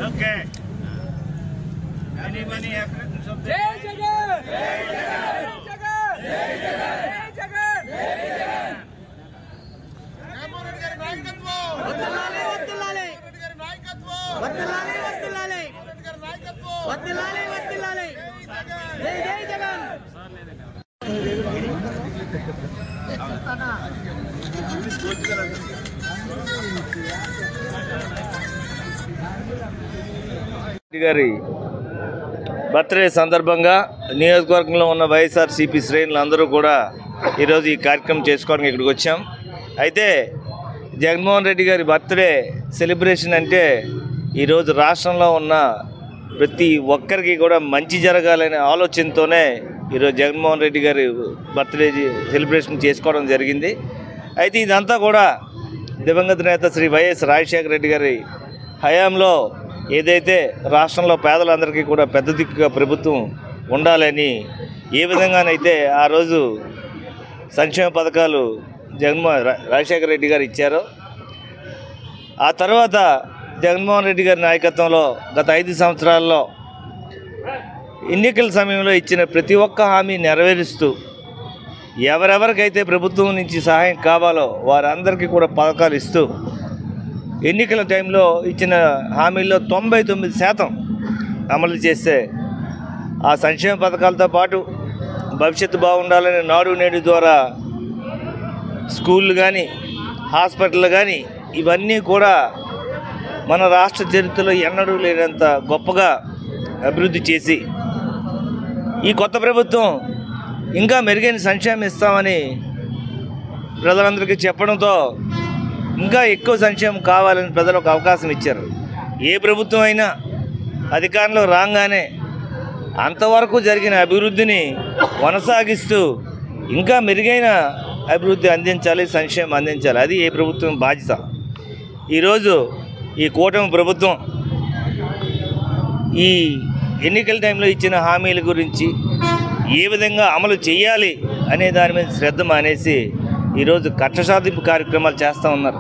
Okay. Many acceptance of the Jai Jagan! Jai Jagan! Jai Jagan! Jai Jagan! Jai Jagan! Jagannathan Reddy గారి నాయకత్వం వర్ధిల్లాలి వర్ధిల్లాలి రెడ్డి గారి నాయకత్వం వర్ధిల్లాలి వర్ధిల్లాలి రెడ్డి గారి నాయకత్వం వర్ధిల్లాలి వర్ధిల్లాలి జై జగన్ జై జగన్ గారి బర్త్డే సందర్భంగా నియోజకవర్గంలో ఉన్న వైఎస్ఆర్సీపీ శ్రేణులు అందరూ కూడా ఈరోజు ఈ కార్యక్రమం చేసుకోవడానికి ఇక్కడికి వచ్చాం. అయితే జగన్మోహన్ రెడ్డి గారి బర్త్డే సెలబ్రేషన్ అంటే ఈరోజు రాష్ట్రంలో ఉన్న ప్రతి ఒక్కరికి కూడా మంచి జరగాలనే ఆలోచనతోనే ఈరోజు జగన్మోహన్ రెడ్డి గారి బర్త్డే సెలబ్రేషన్ చేసుకోవడం జరిగింది. అయితే ఇదంతా కూడా దివంగత నేత శ్రీ వైఎస్ రాజశేఖర రెడ్డి గారి హయాంలో ఏదైతే రాష్ట్రంలో పేదలందరికీ కూడా పెద్ద దిక్కుగా ప్రభుత్వం ఉండాలని ఏ విధంగానైతే ఆ రోజు సంక్షేమ పథకాలు రాజశేఖర రెడ్డి గారు ఇచ్చారో, ఆ తర్వాత జగన్మోహన్ రెడ్డి గారి నాయకత్వంలో గత 5 సంవత్సరాల్లో ఎన్నికల సమయంలో ఇచ్చిన ప్రతి ఒక్క హామీ నెరవేరుస్తూ ఎవరెవరికైతే ప్రభుత్వం నుంచి సహాయం కావాలో వారందరికీ కూడా పథకాలు ఇస్తూ ఎన్నికల టైంలో ఇచ్చిన హామీల్లో 99% అమలు చేస్తే ఆ సంక్షేమ పథకాలతో పాటు భవిష్యత్తు బాగుండాలని నాడు నేడు ద్వారా స్కూళ్ళు కానీ హాస్పిటల్ కానీ ఇవన్నీ కూడా మన రాష్ట్ర చరిత్రలో ఎన్నడూ లేనంత గొప్పగా అభివృద్ధి చేసి ఈ కొత్త ప్రభుత్వం ఇంకా మెరుగైన సంక్షేమం ఇస్తామని ప్రజలందరికీ చెప్పడంతో ఇంకా ఎక్కువ సంక్షేమం కావాలని ప్రజలకు అవకాశం ఇచ్చారు. ఏ ప్రభుత్వం అయినా అధికారంలో రాగానే అంతవరకు జరిగిన అభివృద్ధిని కొనసాగిస్తూ ఇంకా మెరుగైన అభివృద్ధి అందించాలి, సంక్షేమం అందించాలి. అది ఏ ప్రభుత్వం బాధ్యత. ఈరోజు ఈ కూటమి ప్రభుత్వం ఈ ఎన్నికల టైంలో ఇచ్చిన హామీల గురించి ఏ విధంగా అమలు చేయాలి అనే దాని మీద శ్రద్ధ మానేసి ఈరోజు కక్ష సాధింపు కార్యక్రమాలు చేస్తూ ఉన్నారు.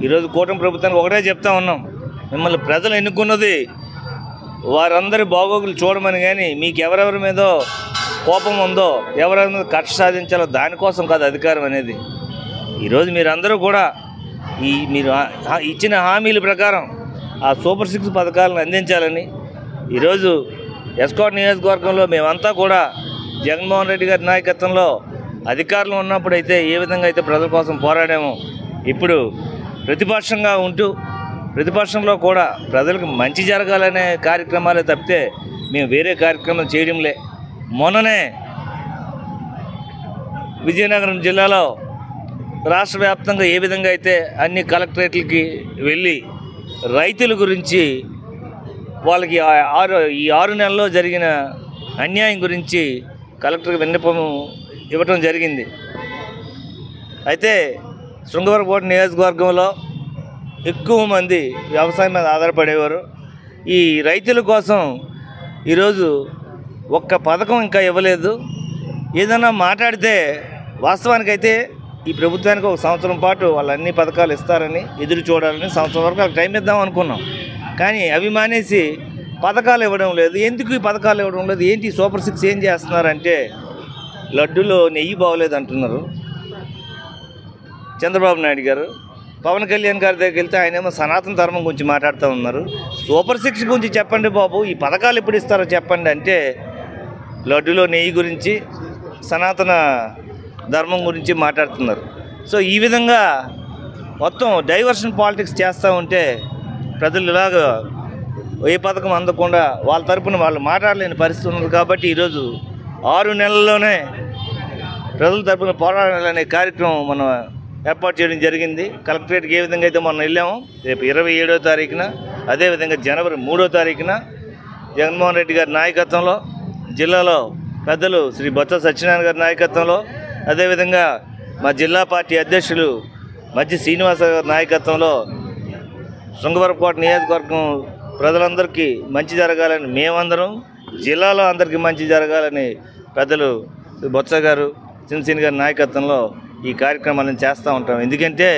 ఈరోజు కూటమి ప్రభుత్వానికి ఒకటే చెప్తా ఉన్నాం, మిమ్మల్ని ప్రజలు ఎన్నుకున్నది వారందరి బాగోగులు చూడమని, కానీ మీకు ఎవరెవరి మీదో కోపం ఉందో ఎవరెవరి మీద కక్ష సాధించాలో దానికోసం కాదు అధికారం అనేది. ఈరోజు మీరందరూ కూడా మీరు ఇచ్చిన హామీల ప్రకారం ఆ సూపర్ 6 పథకాలను అందించాలని ఈరోజు ఎస్కాట్ నియోజకవర్గంలో మేమంతా కూడా జగన్మోహన్ రెడ్డి గారి నాయకత్వంలో అధికారులు ఉన్నప్పుడైతే ఏ విధంగా అయితే ప్రజల కోసం పోరాడామో ఇప్పుడు ప్రతిపక్షంగా ఉంటూ ప్రతిపక్షంలో కూడా ప్రజలకు మంచి జరగాలనే కార్యక్రమాలే తప్పితే మేము వేరే కార్యక్రమం చేయడంలే. మొన్ననే విజయనగరం జిల్లాలో రాష్ట్ర వ్యాప్తంగా ఏ విధంగా అయితే అన్ని కలెక్టరేట్లకి వెళ్ళి రైతుల గురించి వాళ్ళకి ఈ 6 నెలల్లో జరిగిన అన్యాయం గురించి కలెక్టర్కి విన్నపం ఇవ్వటం జరిగింది. అయితే శృంగవరపుకోట నియోజకవర్గంలో ఎక్కువ మంది వ్యవసాయం మీద ఆధారపడేవారు. ఈ రైతుల కోసం ఈరోజు ఒక్క పథకం ఇంకా ఇవ్వలేదు. ఏదైనా మాట్లాడితే వాస్తవానికైతే ఈ ప్రభుత్వానికి 1 సంవత్సరం పాటు వాళ్ళు అన్ని పథకాలు ఇస్తారని ఎదురు చూడాలని సంవత్సరం వరకు వాళ్ళకి టైం ఇద్దాం అనుకున్నాం. కానీ అవి మానేసి పథకాలు ఇవ్వడం లేదు. ఎందుకు ఈ పథకాలు ఇవ్వడం లేదు, ఏంటి సూపర్ 6 ఏం చేస్తున్నారంటే లడ్డూలో నెయ్యి బాగోలేదు అంటున్నారు చంద్రబాబు నాయుడు గారు. పవన్ కళ్యాణ్ గారి దగ్గరికి వెళ్తే ఆయనేమో సనాతన ధర్మం గురించి మాట్లాడుతూ ఉన్నారు. సూపర్ 6 గురించి చెప్పండి బాబు, ఈ పథకాలు ఎప్పుడు ఇస్తారో చెప్పండి అంటే లడ్డూలో నెయ్యి గురించి సనాతన ధర్మం గురించి మాట్లాడుతున్నారు. సో ఈ విధంగా మొత్తం డైవర్షన్ పాలిటిక్స్ చేస్తూ ఉంటే ప్రజలు ఇలాగ ఏ పథకం అందకుండా వాళ్ళ తరపున వాళ్ళు మాట్లాడలేని పరిస్థితి ఉన్నది. కాబట్టి ఈరోజు 6 నెలల్లోనే ప్రజల తరపున పోరాడాలనే కార్యక్రమం మనం ఏర్పాటు చేయడం జరిగింది. కలెక్టరేట్కి ఏ విధంగా అయితే మనం వెళ్ళాము, రేపు 27వ తారీఖున, అదేవిధంగా జనవరి 3వ తారీఖున జగన్మోహన్ రెడ్డి గారి నాయకత్వంలో, జిల్లాలో పెద్దలు శ్రీ బొత్స సత్యనారాయణ గారి నాయకత్వంలో, అదేవిధంగా మా జిల్లా పార్టీ అధ్యక్షులు మధ్య శ్రీనివాస గారి నాయకత్వంలో శృంగవరపుకోట నియోజకవర్గం ప్రజలందరికీ మంచి జరగాలని, మేమందరం జిల్లాలో అందరికీ మంచి జరగాలని పెద్దలు బొత్స గారు, చిన్నసీని గారి నాయకత్వంలో ఈ కార్యక్రమాలను చేస్తూ ఉంటాం. ఎందుకంటే